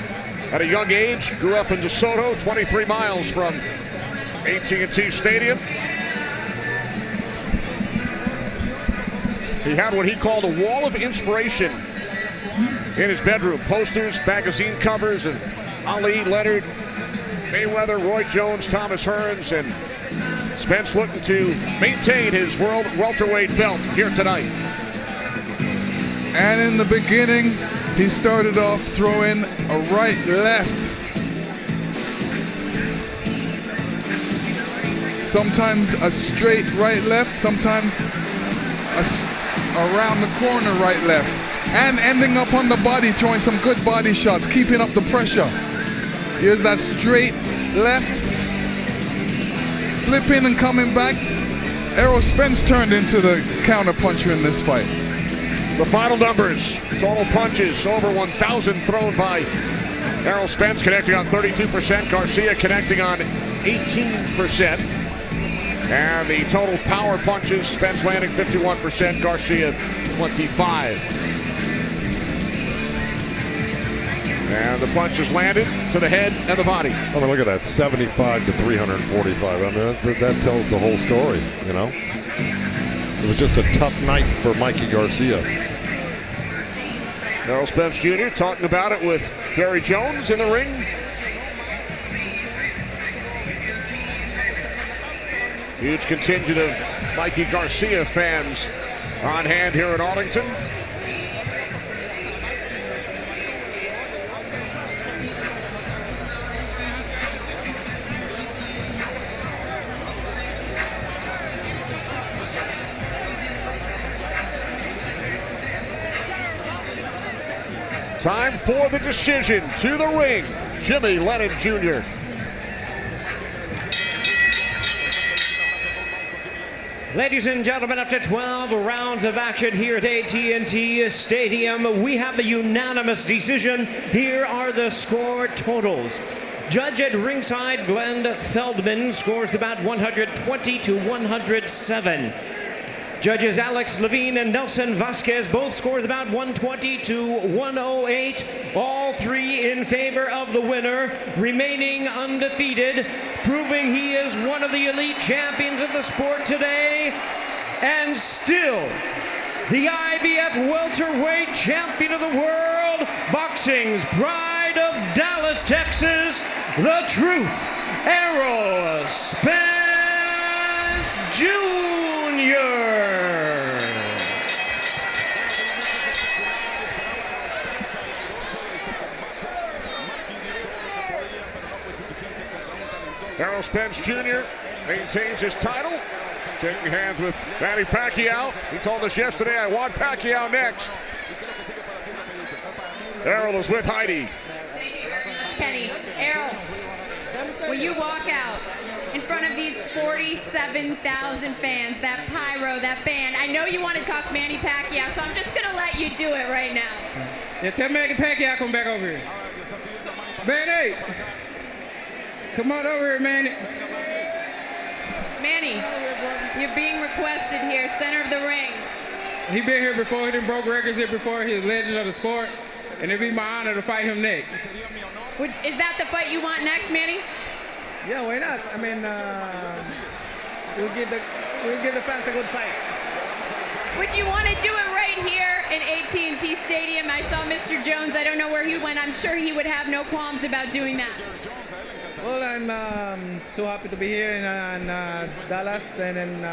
at a young age, grew up in DeSoto, 23 miles from AT&T Stadium. He had what he called a wall of inspiration in his bedroom. Posters, magazine covers of Ali, Leonard, Mayweather, Roy Jones, Thomas Hearns, and Spence looking to maintain his world welterweight belt here tonight. And in the beginning, he started off throwing a right-left. Sometimes a straight right-left, sometimes around the corner right-left. And ending up on the body, throwing some good body shots, keeping up the pressure. Here's that straight left. Slipping and coming back. Errol Spence turned into the counter-puncher in this fight. The final numbers, total punches, over 1,000 thrown by Errol Spence, connecting on 32%, Garcia connecting on 18%. And the total power punches, Spence landing 51%, Garcia 25%. And the punches landed to the head and the body. I mean, look at that, 75 to 345. I mean, that tells the whole story, you know? It was just a tough night for Mikey Garcia. Errol Spence Jr. talking about it with Jerry Jones in the ring. Huge contingent of Mikey Garcia fans on hand here in Arlington. Time for the decision. To the ring, Jimmy Lennon Jr. Ladies and gentlemen, after 12 rounds of action here at AT&T Stadium, we have a unanimous decision. Here are the score totals. Judge at ringside, Glenn Feldman, scores the bout 120 to 107. Judges Alex Levine and Nelson Vasquez both scored the bout 120 to 108. All three in favor of the winner, remaining undefeated, proving he is one of the elite champions of the sport today, and still the IBF welterweight champion of the world, boxing's pride of Dallas, Texas, the truth, Errol Spence Jr. Errol Spence Jr. maintains his title, shaking hands with Manny Pacquiao. He told us yesterday, I want Pacquiao next. Errol is with Heidi. Thank you very much, Kenny. Errol, will you walk out in front of these 47,000 fans, that pyro, that band? I know you want to talk Manny Pacquiao, so I'm just going to let you do it right now. Yeah, tell Manny Pacquiao come back over here. Manny! Come on over here, Manny. Manny, you're being requested here, center of the ring. He been here before, he done broke records here before, he's a legend of the sport, and it'd be my honor to fight him next. Is that the fight you want next, Manny? Yeah, why not? I mean, we'll give the fans a good fight. Would you want to do it right here in AT&T Stadium? I saw Mr. Jones, I don't know where he went. I'm sure he would have no qualms about doing that. Well, I'm so happy to be here in Dallas, and then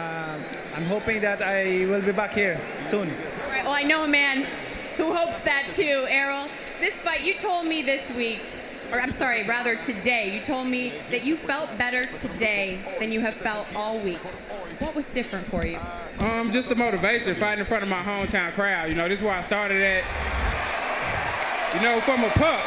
I'm hoping that I will be back here soon. All right, well, I know a man who hopes that too, Errol. This fight, you told me this week, or I'm sorry, rather today, you told me that you felt better today than you have felt all week. What was different for you? Just the motivation, fighting in front of my hometown crowd. You know, this is where I started at. You know, from a pup,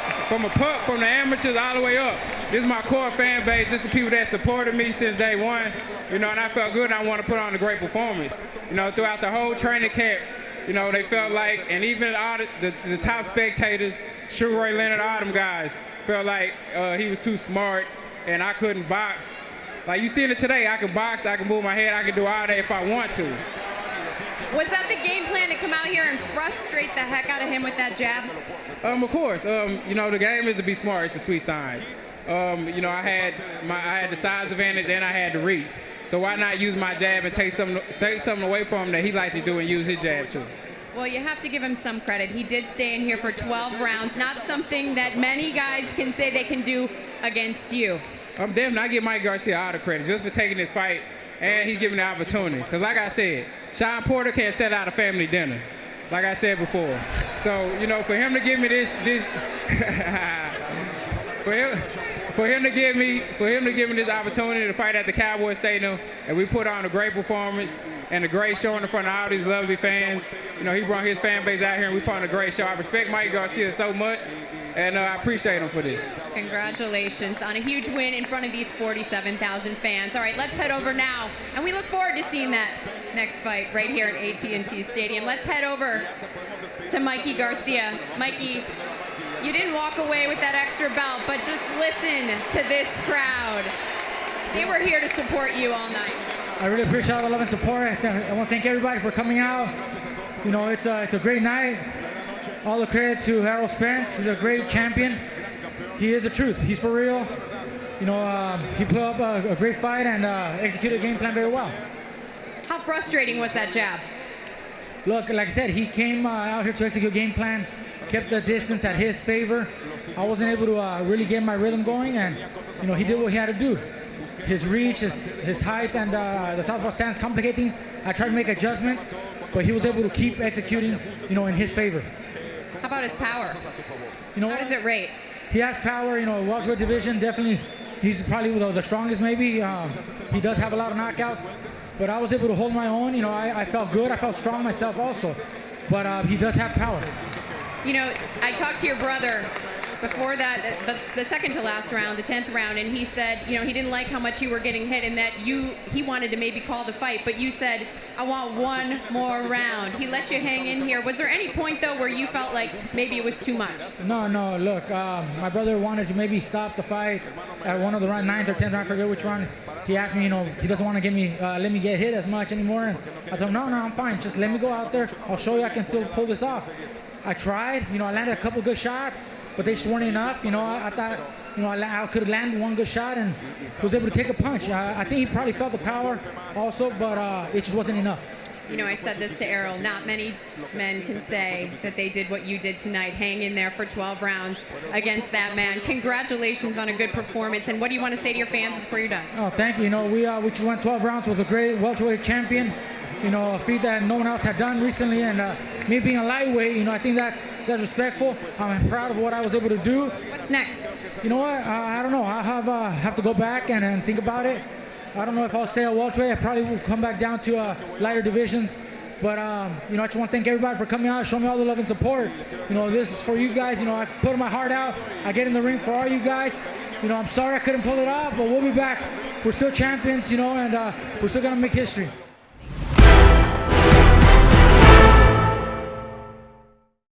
from the amateurs all the way up. this is my core fan base. This is the people that supported me since day one. You know, and I felt good, and I want to put on a great performance. You know, throughout the whole training camp, you know, they felt like, and even all the top spectators, Sugar Ray Leonard, all them guys, felt like he was too smart and I couldn't box. Like you seen it today, I can box, I can move my head, I can do all that if I want to. Was that the game plan, to come out here and frustrate the heck out of him with that jab? Of course. You know, the game is to be smart. It's a sweet science. You know, I had the size advantage and I had the reach. So why not use my jab and take something away from him that he liked to do and use his jab too? Well, you have to give him some credit. He did stay in here for 12 rounds, not something that many guys can say they can do against you. I give Mikey Garcia all the credit just for taking this fight, and he's giving the opportunity. Because like I said, Sean Porter can't set out a family dinner, like I said before. So, you know, for him to give me this for him to give me this opportunity to fight at the Cowboy Stadium, and we put on a great performance and a great show in front of all these lovely fans. You know, he brought his fan base out here, and we put on a great show. I respect Mikey Garcia so much, and I appreciate him for this. Congratulations on a huge win in front of these 47,000 fans. All right, let's head over now, and we look forward to seeing that next fight right here at AT&T Stadium. Let's head over to Mikey Garcia. Mikey, you didn't walk away with that extra belt, but just listen to this crowd. They were here to support you all night. I really appreciate all the love and support. I want to thank everybody for coming out. You know, it's a great night. All the credit to Errol Spence. He's a great champion. He is the truth. He's for real. You know, he put up a great fight and executed the game plan very well. How frustrating was that jab? Look, like I said, he came out here to execute a game plan, kept the distance at his favor. I wasn't able to really get my rhythm going, and you know, he did what he had to do. His reach, his height, and the southpaw stance complicate things. I tried to make adjustments, but he was able to keep executing, you know, in his favor. How about his power? You know, how does it rate? He has power. You know, welterweight division, definitely. He's probably the strongest, maybe. He does have a lot of knockouts, but I was able to hold my own. You know, I felt good. I felt strong myself also, but he does have power. You know, I talked to your brother before that, the second to last round, the 10th round, and he said, you know, he didn't like how much you were getting hit and that he wanted to maybe call the fight, but you said, I want one more round. He let you hang in here. Was there any point, though, where you felt like maybe it was too much? No, look, my brother wanted to maybe stop the fight at one of the 9th or 10th round, I forget which one. He asked me, you know, he doesn't want to let me get hit as much anymore, and I told him, no, I'm fine. Just let me go out there. I'll show you I can still pull this off. I tried, you know, I landed a couple good shots, but they just weren't enough. You know, I thought, you know, I could have landed one good shot and was able to take a punch. I think he probably felt the power also, but it just wasn't enough. You know, I said this to Errol, not many men can say that they did what you did tonight, hang in there for 12 rounds against that man. Congratulations on a good performance, and what do you want to say to your fans before you're done? Oh, thank you. You know, we just went 12 rounds with a great welterweight champion. You know, a feat that no one else had done recently, and me being a lightweight, you know, I think that's respectful. I'm proud of what I was able to do. What's next? You know what? I don't know. I have to go back and think about it. I don't know if I'll stay at welterweight. I probably will come back down to lighter divisions. But you know, I just want to thank everybody for coming out, showing me all the love and support. You know, this is for you guys. You know, I put my heart out. I get in the ring for all you guys. You know, I'm sorry I couldn't pull it off, but we'll be back. We're still champions, you know, and we're still gonna make history.